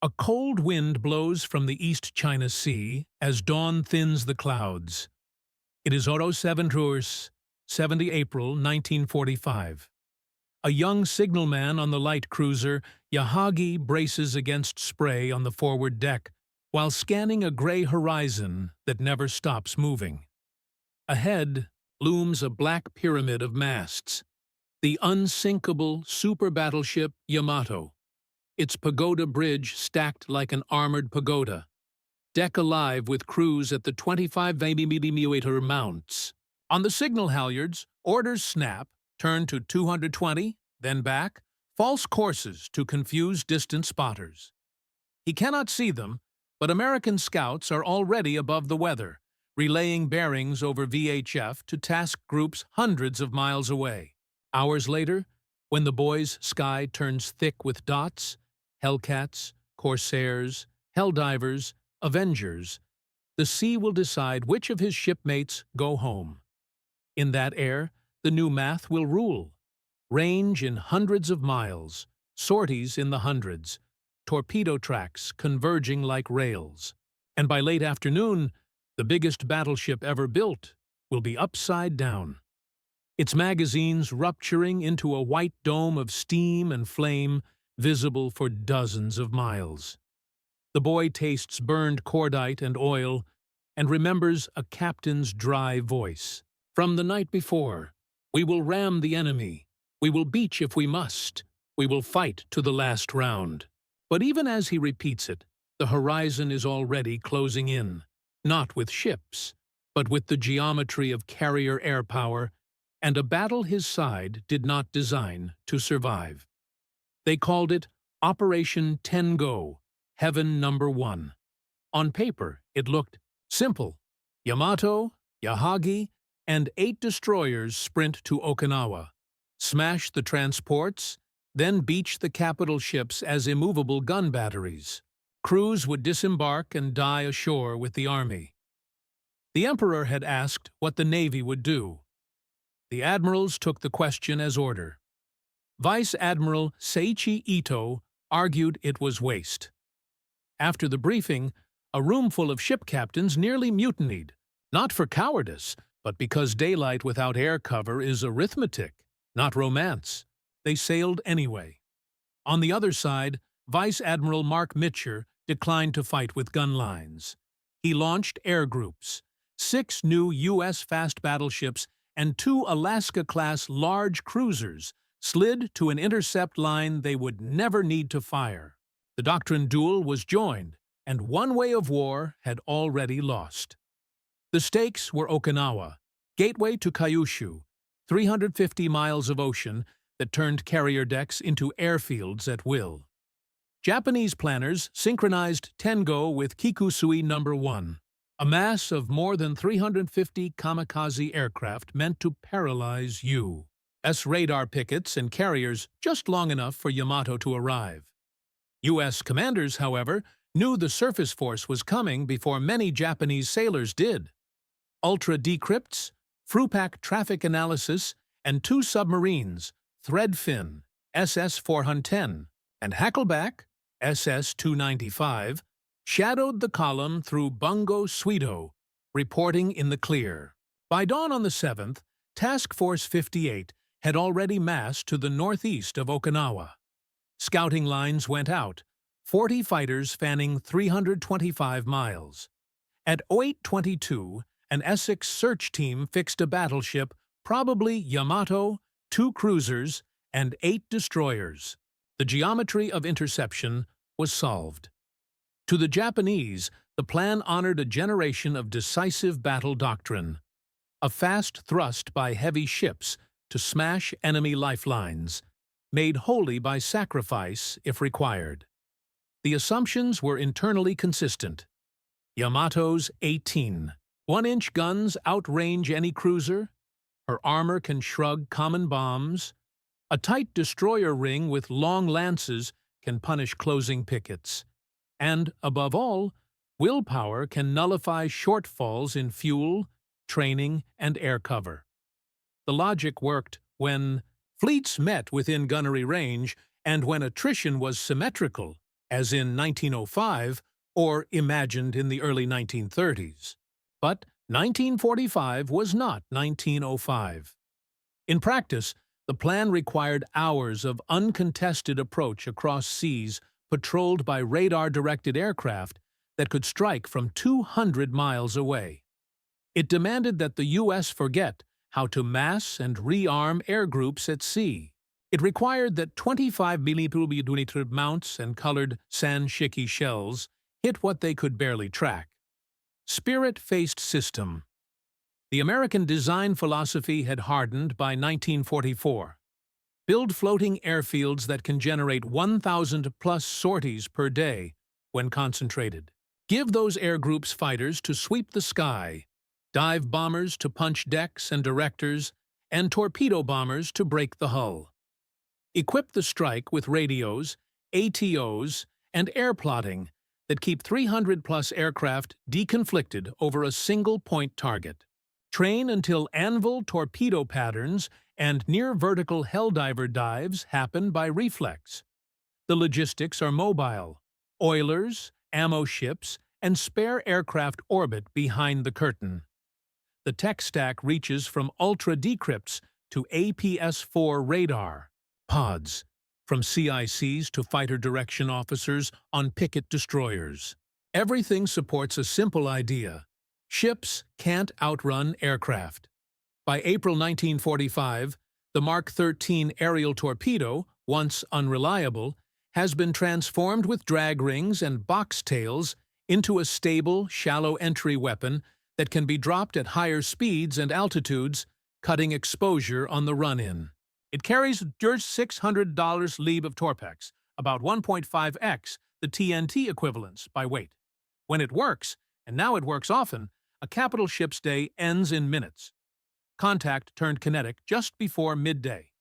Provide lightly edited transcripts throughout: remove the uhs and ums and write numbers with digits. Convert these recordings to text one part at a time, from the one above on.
A cold wind blows from the East China Sea as dawn thins the clouds. It is Oro 7 Tours, 70 April 1945. A young signalman on the light cruiser Yahagi braces against spray on the forward deck while scanning a gray horizon that never stops moving. Ahead looms a black pyramid of masts, the unsinkable super battleship Yamato, its pagoda bridge stacked like an armored pagoda, deck alive with crews at the 25mm mounts. On the signal halyards, orders snap, turn to 220, then back, false courses to confuse distant spotters. He cannot see them, but American scouts are already above the weather, relaying bearings over VHF to task groups hundreds of miles away. Hours later, when the boy's sky turns thick with dots, Hellcats, Corsairs, Helldivers, Avengers, the sea will decide which of his shipmates go home. In that air, the new math will rule. Range in hundreds of miles, sorties in the hundreds, torpedo tracks converging like rails. And by late afternoon, the biggest battleship ever built will be upside down, its magazines rupturing into a white dome of steam and flame visible for dozens of miles. The boy tastes burned cordite and oil and remembers a captain's dry voice. From the night before, "We will ram the enemy. We will beach if we must. We will fight to the last round." But even as he repeats it, the horizon is already closing in, not with ships, but with the geometry of carrier air power and a battle his side did not design to survive. They called it Operation Tengo, Heaven Number 1. On paper, it looked simple. Yamato, Yahagi, and 8 destroyers sprint to Okinawa, smash the transports, then beach the capital ships as immovable gun batteries. Crews would disembark and die ashore with the army. The Emperor had asked what the Navy would do. The admirals took the question as order. Vice Admiral Seiichi Ito argued it was waste. After the briefing, a roomful of ship captains nearly mutinied, not for cowardice, but because daylight without air cover is arithmetic, not romance. They sailed anyway. On the other side, Vice Admiral Mark Mitcher declined to fight with gun lines. He launched air groups, 6 new U.S. fast battleships and 2 Alaska-class large cruisers slid to an intercept line they would never need to fire. The doctrine duel was joined, and one way of war had already lost. The stakes were Okinawa, gateway to Kyushu, 350 miles of ocean that turned carrier decks into airfields at will. Japanese planners synchronized Tengo with Kikusui No. 1, a mass of more than 350 kamikaze aircraft meant to paralyze U.S. radar pickets and carriers just long enough for Yamato to arrive. U.S. commanders, however, knew the surface force was coming before many Japanese sailors did. Ultra-decrypts, Frupak traffic analysis, and 2 submarines, Threadfin, SS-410, and Hackleback, SS-295, shadowed the column through Bungo Sweeto, reporting in the clear. By dawn on the 7th, Task Force 58 had already massed to the northeast of Okinawa. Scouting lines went out, 40 fighters fanning 325 miles. At 08:22, an Essex search team fixed a battleship, probably Yamato, 2 cruisers, and 8 destroyers. The geometry of interception was solved. To the Japanese, the plan honored a generation of decisive battle doctrine. A fast thrust by heavy ships to smash enemy lifelines, made wholly by sacrifice if required. The assumptions were internally consistent. Yamato's 18 1-inch guns outrange any cruiser. Her armor can shrug common bombs. A tight destroyer ring with long lances can punish closing pickets. And, above all, willpower can nullify shortfalls in fuel, training, and air cover. The logic worked when fleets met within gunnery range and when attrition was symmetrical, as in 1905 or imagined in the early 1930s. But 1945 was not 1905. In practice, the plan required hours of uncontested approach across seas patrolled by radar-directed aircraft that could strike from 200 miles away. It demanded that the U.S. forget how to mass and rearm air groups at sea. It required that 25 mm mounts and colored Sanshiki shells hit what they could barely track. Spirit-faced system. The American design philosophy had hardened by 1944. Build floating airfields that can generate 1,000-plus sorties per day when concentrated. Give those air groups fighters to sweep the sky, dive bombers to punch decks and directors, and torpedo bombers to break the hull. Equip the strike with radios, ATOs, and air plotting that keep 300-plus aircraft deconflicted over a single-point target. Train until anvil torpedo patterns and near-vertical helldiver dives happen by reflex. The logistics are mobile. Oilers, ammo ships, and spare aircraft orbit behind the curtain. The tech stack reaches from ultra-decrypts to APS-4 radar, pods, from CICs to fighter direction officers on picket destroyers. Everything supports a simple idea. Ships can't outrun aircraft. By April 1945, the Mark 13 aerial torpedo, once unreliable, has been transformed with drag rings and box tails into a stable, shallow-entry weapon that can be dropped at higher speeds and altitudes, cutting exposure on the run-in. It carries just $600 lib of Torpex, about 1.5x the TNT equivalents by weight. When it works, and now it works often, a capital ship's day ends in minutes. Contact turned kinetic just before midday.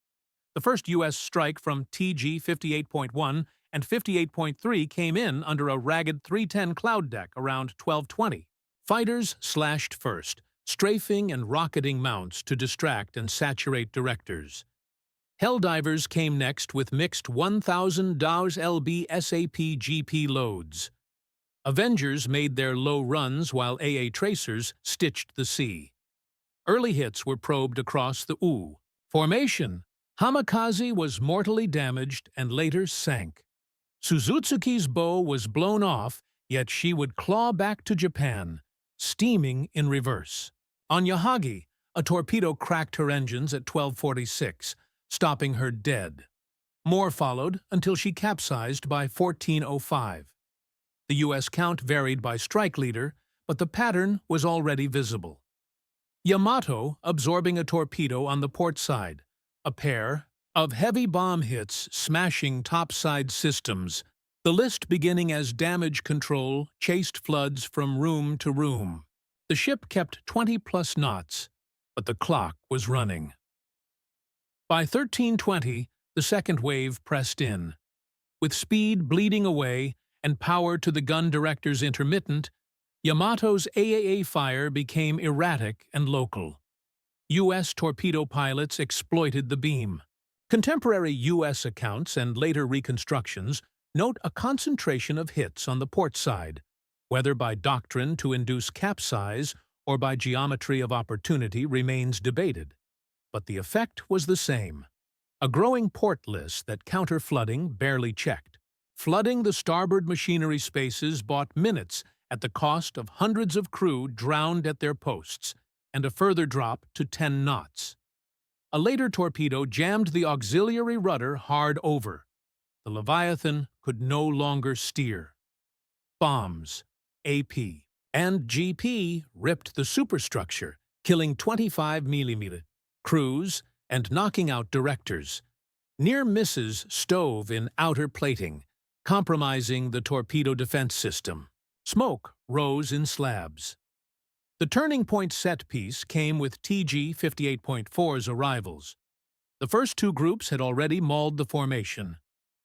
The first U.S. strike from TG 58.1 and 58.3 came in under a ragged 310 cloud deck around 12:20. Fighters slashed first, strafing and rocketing mounts to distract and saturate directors. Helldivers came next with mixed 1,000 DAOS LB SAP GP loads. Avengers made their low runs while AA tracers stitched the sea. Early hits were probed across the U. Formation. Hamikaze was mortally damaged and later sank. Suzutsuki's bow was blown off, yet she would claw back to Japan, steaming in reverse. On Yahagi, a torpedo cracked her engines at 12:46, stopping her dead. More followed until she capsized by 14:05. The U.S. count varied by strike leader, but the pattern was already visible. Yamato absorbing a torpedo on the port side, a pair of heavy bomb hits smashing topside systems, the list beginning as damage control chased floods from room to room. The ship kept 20-plus knots, but the clock was running. By 13:20, the second wave pressed in. With speed bleeding away and power to the gun directors intermittent, Yamato's AAA fire became erratic and local. U.S. torpedo pilots exploited the beam. Contemporary U.S. accounts and later reconstructions note a concentration of hits on the port side, whether by doctrine to induce capsize or by geometry of opportunity remains debated. But the effect was the same. A growing port list that counter-flooding barely checked. Flooding the starboard machinery spaces bought minutes at the cost of hundreds of crew drowned at their posts, and a further drop to 10 knots. A later torpedo jammed the auxiliary rudder hard over. The Leviathan could no longer steer. Bombs, AP, and GP ripped the superstructure, killing 25 mm crews and knocking out directors. Near misses stove in outer plating, compromising the torpedo defense system. Smoke rose in slabs. The turning point set piece came with TG 58.4's arrivals. The first two groups had already mauled the formation.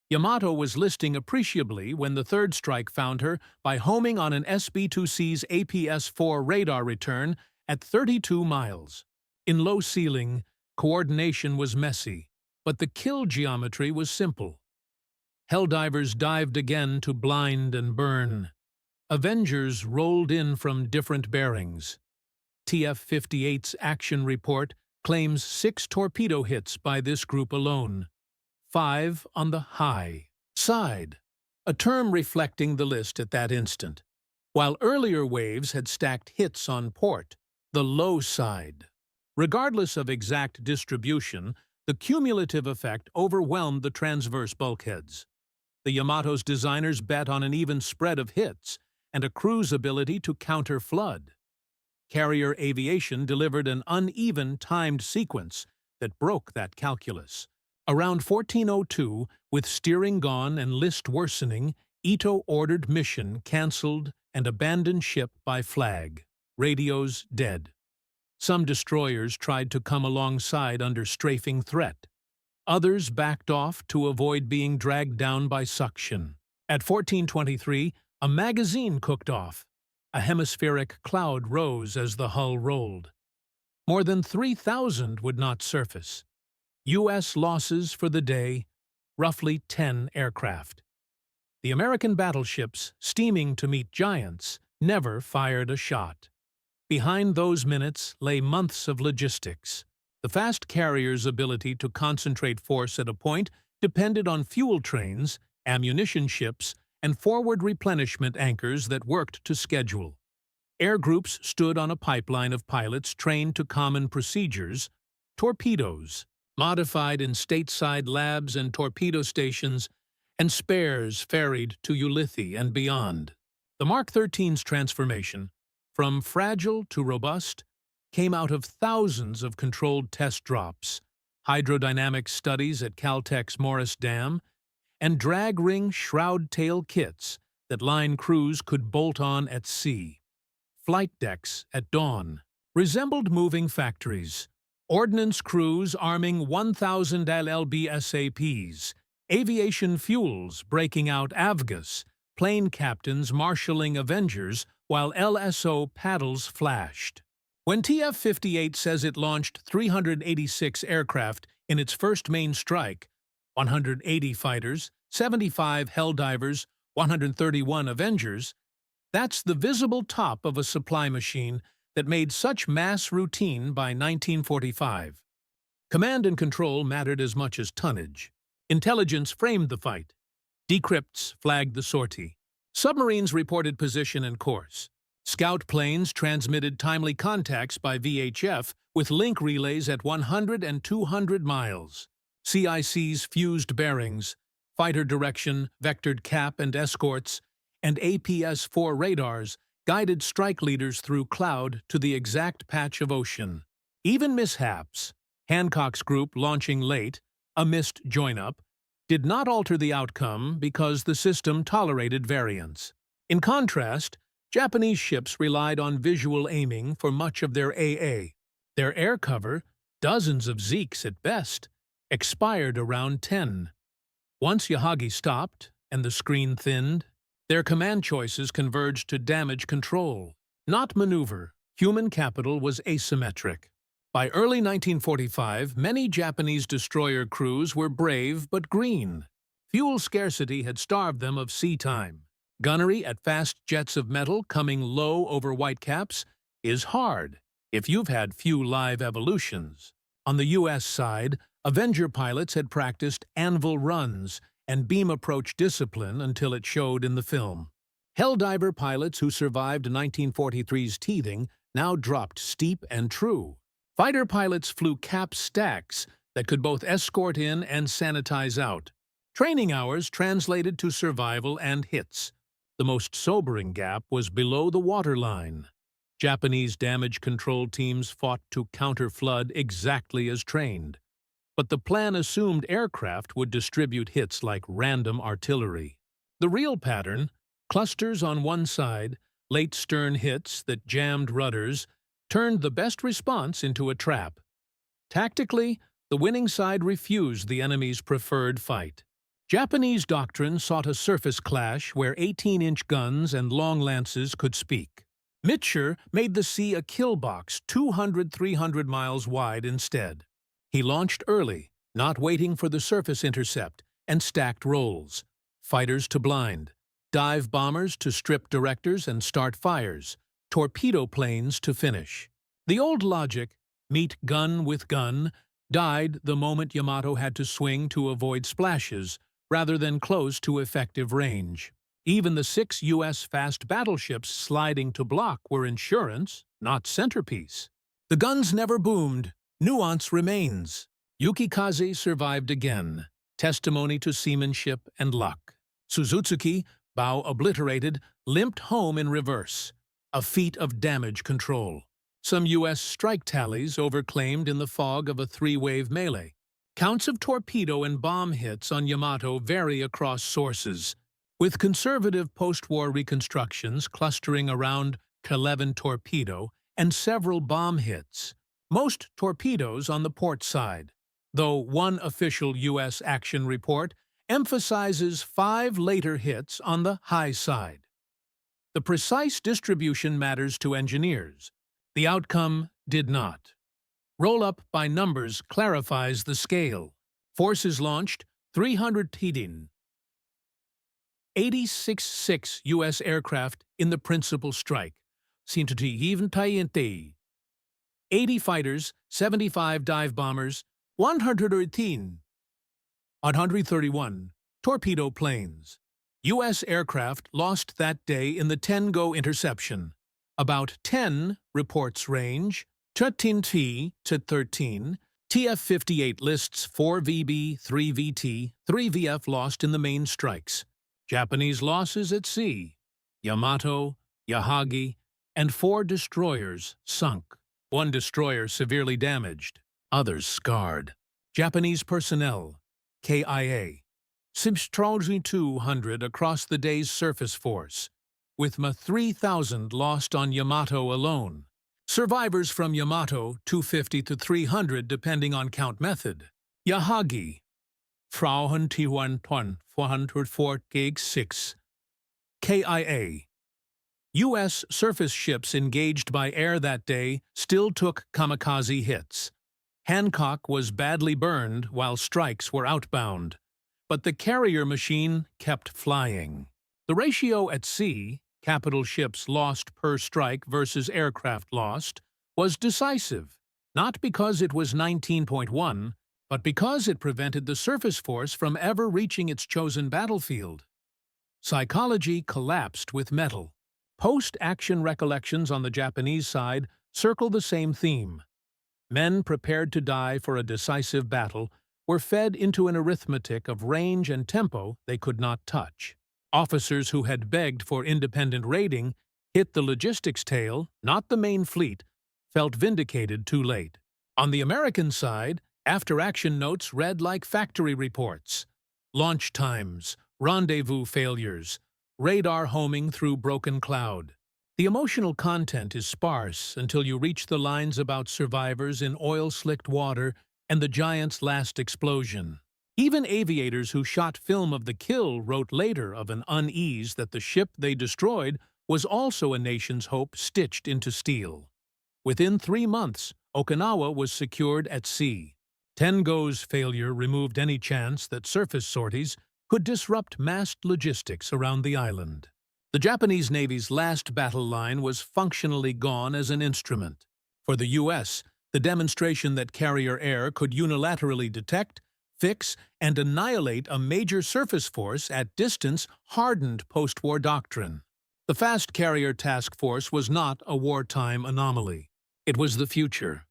Yamato was listing appreciably when the third strike found her by homing on an SB-2C's APS-4 radar return at 32 miles. In low ceiling, coordination was messy, but the kill geometry was simple. Helldivers dived again to blind and burn. Avengers rolled in from different bearings. TF-58's action report claims 6 torpedo hits by this group alone, 5 on the high side, a term reflecting the list at that instant, while earlier waves had stacked hits on port, the low side. Regardless of exact distribution, the cumulative effect overwhelmed the transverse bulkheads. The Yamato's designers bet on an even spread of hits and a crew's ability to counter flood. Carrier aviation delivered an uneven, timed sequence that broke that calculus. Around 14:02, with steering gone and list worsening, Ito ordered mission cancelled and abandoned ship by flag. Radios dead. Some destroyers tried to come alongside under strafing threat. Others backed off to avoid being dragged down by suction. At 14:23, a magazine cooked off. A hemispheric cloud rose as the hull rolled. More than 3,000 would not surface. U.S. losses for the day, roughly 10 aircraft. The American battleships, steaming to meet giants, never fired a shot. Behind those minutes lay months of logistics. The fast carrier's ability to concentrate force at a point depended on fuel trains, ammunition ships, and forward replenishment anchors that worked to schedule. Air groups stood on a pipeline of pilots trained to common procedures, torpedoes, modified in stateside labs and torpedo stations, and spares ferried to Ulithi and beyond. The Mark 13's transformation, from fragile to robust, came out of thousands of controlled test drops, hydrodynamic studies at Caltech's Morris Dam, and drag ring shroud tail kits that line crews could bolt on at sea. Flight decks at dawn resembled moving factories. Ordnance crews arming 1,000 LLB-SAPs, aviation fuels breaking out AVGAS, plane captains marshalling Avengers while LSO paddles flashed. When TF-58 says it launched 386 aircraft in its first main strike, 180 fighters, 75 Helldivers, 131 Avengers, that's the visible top of a supply machine that made such mass routine by 1945. Command and control mattered as much as tonnage. Intelligence framed the fight. Decrypts flagged the sortie. Submarines reported position and course. Scout planes transmitted timely contacts by VHF with link relays at 100 and 200 miles. CICs fused bearings, fighter direction, vectored cap and escorts, and APS-4 radars guided strike leaders through cloud to the exact patch of ocean. Even mishaps, Hancock's group launching late, a missed join-up, did not alter the outcome because the system tolerated variance. In contrast, Japanese ships relied on visual aiming for much of their AA. Their air cover, dozens of Zeeks at best, expired around 10. Once Yahagi stopped and the screen thinned, their command choices converged to damage control, not maneuver. Human capital was asymmetric. By early 1945, many Japanese destroyer crews were brave but green. Fuel scarcity had starved them of sea time. Gunnery at fast jets of metal coming low over whitecaps is hard if you've had few live evolutions. On the U.S. side, Avenger pilots had practiced anvil runs and beam approach discipline until it showed in the film. Helldiver pilots who survived 1943's teething now dropped steep and true. Fighter pilots flew cap stacks that could both escort in and sanitize out. Training hours translated to survival and hits. The most sobering gap was below the waterline. Japanese damage control teams fought to counter flood exactly as trained. But the plan assumed aircraft would distribute hits like random artillery. The real pattern, clusters on one side, late stern hits that jammed rudders, turned the best response into a trap. Tactically, the winning side refused the enemy's preferred fight. Japanese doctrine sought a surface clash where 18-inch guns and long lances could speak. Mitscher made the sea a kill box 200-300 miles wide instead. He launched early, not waiting for the surface intercept, and stacked rolls. fighters to blind, dive bombers to strip directors and start fires, torpedo planes to finish. The old logic, meet gun with gun, died the moment Yamato had to swing to avoid splashes rather than close to effective range. Even the 6 U.S. fast battleships sliding to block were insurance, not centerpiece. The guns never boomed. Nuance remains. Yukikaze survived again, testimony to seamanship and luck. Suzutsuki, bow obliterated, limped home in reverse, a feat of damage control. Some U.S. strike tallies overclaimed in the fog of a 3-wave melee. Counts of torpedo and bomb hits on Yamato vary across sources, with conservative post-war reconstructions clustering around 11 torpedo and several bomb hits, most torpedoes on the port side, though one official U.S. action report emphasizes 5 later hits on the high side. The precise distribution matters to engineers. The outcome did not. Roll-up by numbers clarifies the scale. Forces launched 300 Tidin. 86 U.S. aircraft in the principal strike. 80 fighters, 75 dive bombers, 113. 131 torpedo planes. U.S. aircraft lost that day in the Tengo interception. About 10 reports range, 13 T to 13. TF-58 lists 4 VB, 3 VT, 3 VF lost in the main strikes. Japanese losses at sea: Yamato, Yahagi, and 4 destroyers sunk. 1 destroyer severely damaged, others scarred. Japanese personnel, KIA, 6,200 across the day's surface force, with 3,000 lost on Yamato alone. Survivors from Yamato, 250 to 300 depending on count method. Yahagi, 446. KIA. U.S. surface ships engaged by air that day still took kamikaze hits. Hancock was badly burned while strikes were outbound, but the carrier machine kept flying. The ratio at sea, capital ships lost per strike versus aircraft lost, was decisive, not because it was 19.1, but because it prevented the surface force from ever reaching its chosen battlefield. Psychology collapsed with metal. Post-action recollections on the Japanese side circle the same theme. Men prepared to die for a decisive battle were fed into an arithmetic of range and tempo they could not touch. Officers who had begged for independent raiding hit the logistics tail, not the main fleet, felt vindicated too late. On the American side, after-action notes read like factory reports. Launch times, rendezvous failures, radar homing through broken cloud. The emotional content is sparse until you reach the lines about survivors in oil-slicked water and the giant's last explosion. Even aviators who shot film of the kill wrote later of an unease that the ship they destroyed was also a nation's hope stitched into steel. Within 3 months, Okinawa was secured at sea. Tengo's failure removed any chance that surface sorties could disrupt massed logistics around the island. The Japanese Navy's last battle line was functionally gone as an instrument. For the U.S., the demonstration that carrier air could unilaterally detect, fix, and annihilate a major surface force at distance hardened post-war doctrine. The Fast Carrier Task Force was not a wartime anomaly. It was the future.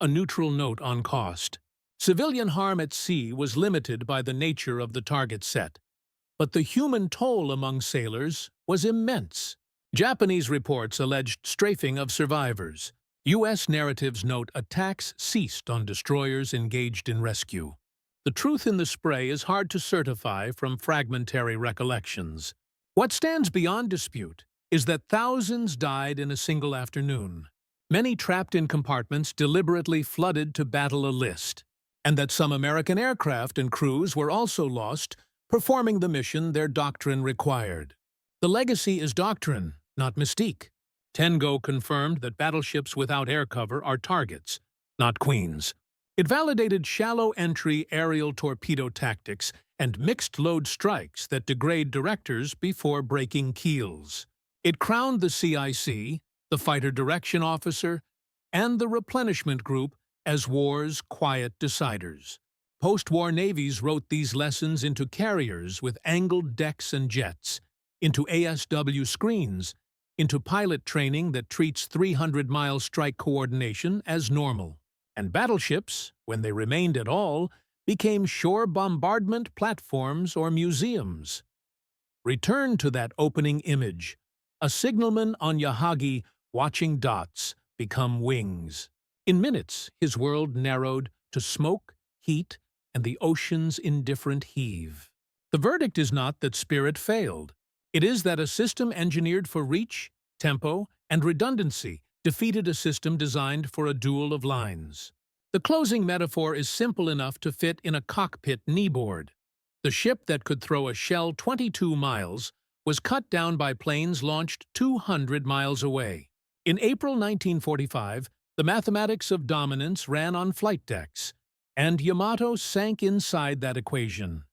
A neutral note on cost. Civilian harm at sea was limited by the nature of the target set, but the human toll among sailors was immense. Japanese reports alleged strafing of survivors. U.S. narratives note attacks ceased on destroyers engaged in rescue. The truth in the spray is hard to certify from fragmentary recollections. What stands beyond dispute is that thousands died in a single afternoon, many trapped in compartments deliberately flooded to battle a list, and that some American aircraft and crews were also lost, performing the mission their doctrine required. The legacy is doctrine, not mystique. Tengo confirmed that battleships without air cover are targets, not queens. It validated shallow-entry aerial torpedo tactics and mixed-load strikes that degrade directors before breaking keels. It crowned the CIC, the Fighter Direction Officer, and the Replenishment Group as war's quiet deciders. Post-war navies wrote these lessons into carriers with angled decks and jets, into ASW screens, into pilot training that treats 300-mile strike coordination as normal. And battleships, when they remained at all, became shore bombardment platforms or museums. Return to that opening image, a signalman on Yahagi watching dots become wings. In minutes, his world narrowed to smoke, heat, and the ocean's indifferent heave. The verdict is not that Spirit failed. It is that a system engineered for reach, tempo, and redundancy defeated a system designed for a duel of lines. The closing metaphor is simple enough to fit in a cockpit kneeboard. The ship that could throw a shell 22 miles was cut down by planes launched 200 miles away. In April 1945, the mathematics of dominance ran on flight decks, and Yamato sank inside that equation.